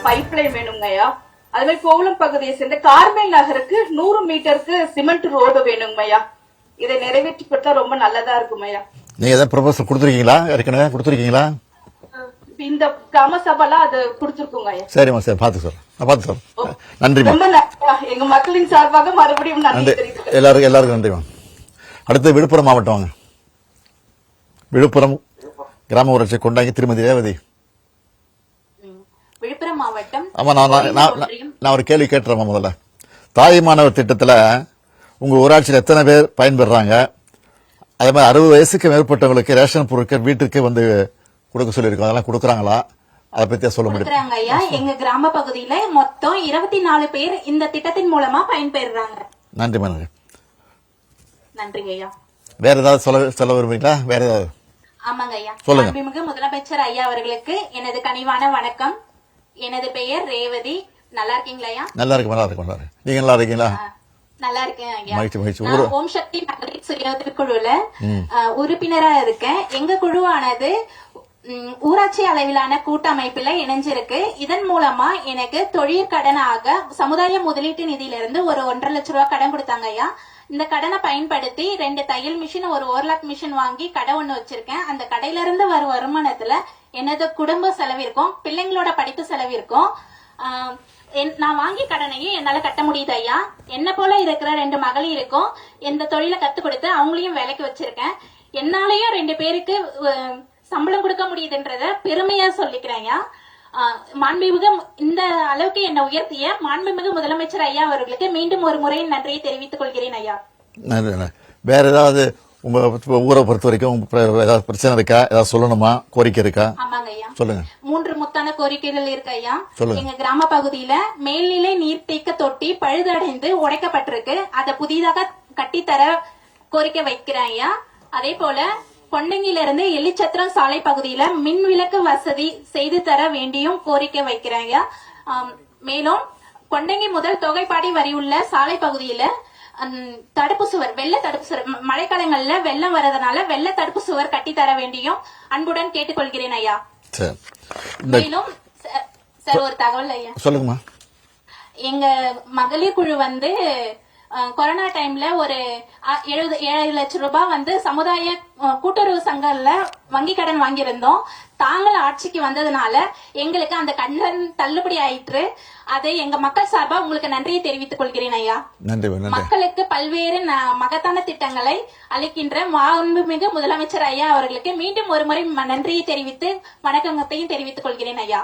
Pipe line வேணுங்க ஐயா. அது மாதிரி கோவளம் பகுதியை சேர்ந்த கார்மேல் நகருக்கு 100 மீட்டருக்கு சிமெண்ட் ரோடு வேணுங்க ஐயா. இதை நிறைவேற்றி கொடுத்தா ரொம்ப நல்லதா இருக்கும் ஐயா. நீங்க ஏதாவது ப்ரொபோசல் கொடுத்துருக்கீங்களா? ஏற்கனவே கொடுத்துருக்கீங்களா? இந்த கிராம சபைலாம் அது கொடுத்துருக்குங்க ஐயா. சரிம்மா, சரி, பார்த்து சார். நன்றிமா. ரொம்ப எங்க மக்களின் சார்பாக மறுபடியும் நன்றி தெரிவித்துக்கிறேன். எல்லாருக்கும் நன்றிமா. அடுத்து விழுப்புரம் மாவட்டம் வாங்க. விழுப்புரம் கிராம ஊராட்சி கொண்டாங்க திருமதி ரேவதி. விழுப்புரம் மாவட்டம். ஆமா, நான் ஒரு கேள்வி கேட்டுறேன். முதல்ல தாய் மாணவர் திட்டத்துல உங்க ஊராட்சியில் எத்தனை பேர் பயன்பெறாங்க? அதே மாதிரி 60 வயசுக்கு மேற்பட்டவங்களுக்கு ரேஷன் பொருட்கள் வீட்டுக்கு வந்து கொடுக்க சொல்லியிருக்கோம். அதெல்லாம் கொடுக்குறாங்களா? அதை பத்தி சொல்ல முடியும் ஐயா? எங்க கிராம பகுதியில மொத்தம் 24 பேர் இந்த திட்டத்தின் மூலமா பயன்பெறாங்க. நன்றி மனு. நன்றிங்க ஐயா. வேற ஏதாவது சொல்ல விரும்புறீங்களா? வேற ஏதாவது? ஆமாங்க ஐயா. சொல்லுங்க. மாண்புமிகு முதலமைச்சர் ஐயா அவர்களுக்கு எனது கனிவான வணக்கம். எனது பெயர் ரேவதி. நல்லா இருக்கீங்களா ஐயா? நல்லா இருக்கு. நீங்க நல்லா இருக்கீங்களா? நல்லா இருக்கேன் ஐயா. மகிழ்ச்சி. நான் ஓம் சக்தி மகளிர் சுய குழுல உறுப்பினரா இருக்கேன். எங்க குழுவானது ஊராட்சி அளவிலான கூட்டமைப்புல இணைஞ்சிருக்கு. இதன் மூலமா எனக்கு தொழிற்கடனாக சமுதாய முதலீட்டு நிதியிலிருந்து ஒரு 1.5 லட்சம் ரூபாய் கடன் கொடுத்தாங்க ஐயா. இந்த கடனை பயன்படுத்தி 2 தையல் மிஷின், ஒரு ஓவர்லாக் மிஷின் வாங்கி கடை ஒண்ணு வச்சிருக்கேன். அந்த கடையில இருந்து வரும் வருமானத்துல எனது குடும்ப செலவிற்கும் பிள்ளைங்களோட படிப்பு செலவிற்கும் நான் வாங்கி கடனையும் என்னால கட்ட முடியுது ஐயா. என்ன போல இருக்கிற 2 மகளிருக்கும் இந்த தொழிலை கத்து கொடுத்து அவங்களையும் வேலைக்கு வச்சிருக்கேன். என்னாலயும் 2 பேருக்கு சம்பளம் கொடுக்க முடியுதுன்றத பெருமையா சொல்லிக்கிறேன் ஐயா. மாண்புமிகு இந்த அளவுக்கு என்ன உயர்த்திய மாண்புமிகு முதலமைச்சர் ஐயா அவர்களுக்கு மீண்டும் ஒரு முறை நன்றியை தெரிவித்துக் கொள்கிறேன் ஐயா. வேற ஏதாவது உங்க ஊரை பொறுத்த வரைக்கும் ஏதாவது பிரச்சனை இருக்கா? ஏதாவது சொல்லணுமா? கோரிக்கை இருக்கா? ஆமாங்க ஐயா, சொல்லுங்க. 3 முத்தான கோரிக்கைகள் இருக்கு ஐயா. சொல்லுங்க. எங்க கிராம பகுதியில மேல்நிலை நீர்த்தேக்க தொட்டி பழுதடைந்து உடைக்கப்பட்டிருக்கு. அதை புதிதாக கட்டித்தர கோரிக்கை வைக்கிறேன் ஐயா. அதே போல கொண்டங்கில இருந்து எலிச்சத்திரம் சாலை பகுதியில மின் விளக்கு வசதி செய்து தர வேண்டியும் கோரிக்கை வைக்கிறேன் ஐயா. மேலும் கொண்டங்கி முதல் தொகைப்பாடி வரி உள்ள சாலை பகுதியில தடுப்பு சுவர், வெள்ள தடுப்பு சுவர், மழைக்காலங்கள்ல வெள்ளம் வரதுனால வெள்ள தடுப்பு சுவர் கட்டி தர வேண்டியும் அன்புடன் கேட்டுக்கொள்கிறேன் ஐயா. மேலும் சார் ஒரு தகவல் ஐயா. சொல்லுங்கம்மா. எங்க மகளிர் குழு வந்து கொரோனா டைம்ல ஒரு 7 லட்சம் ரூபாய் சமுதாய கூட்டுறவு சங்கம்ல வங்கி கடன் வாங்கியிருந்தோம். தாங்கள் ஆட்சிக்கு வந்ததுனால எங்களுக்கு அந்த கடன் தள்ளுபடி ஆயிற்று. அதை எங்க மக்கள் சார்பா உங்களுக்கு நன்றியை தெரிவித்துக் கொள்கிறேன் ஐயா. மக்களுக்கு பல்வேறு மகத்தான திட்டங்களை அளிக்கின்ற மாண்புமிகு முதலமைச்சர் ஐயா அவர்களுக்கு மீண்டும் ஒரு முறை நன்றியை தெரிவித்து வணக்கத்தையும் தெரிவித்துக் கொள்கிறேன் ஐயா.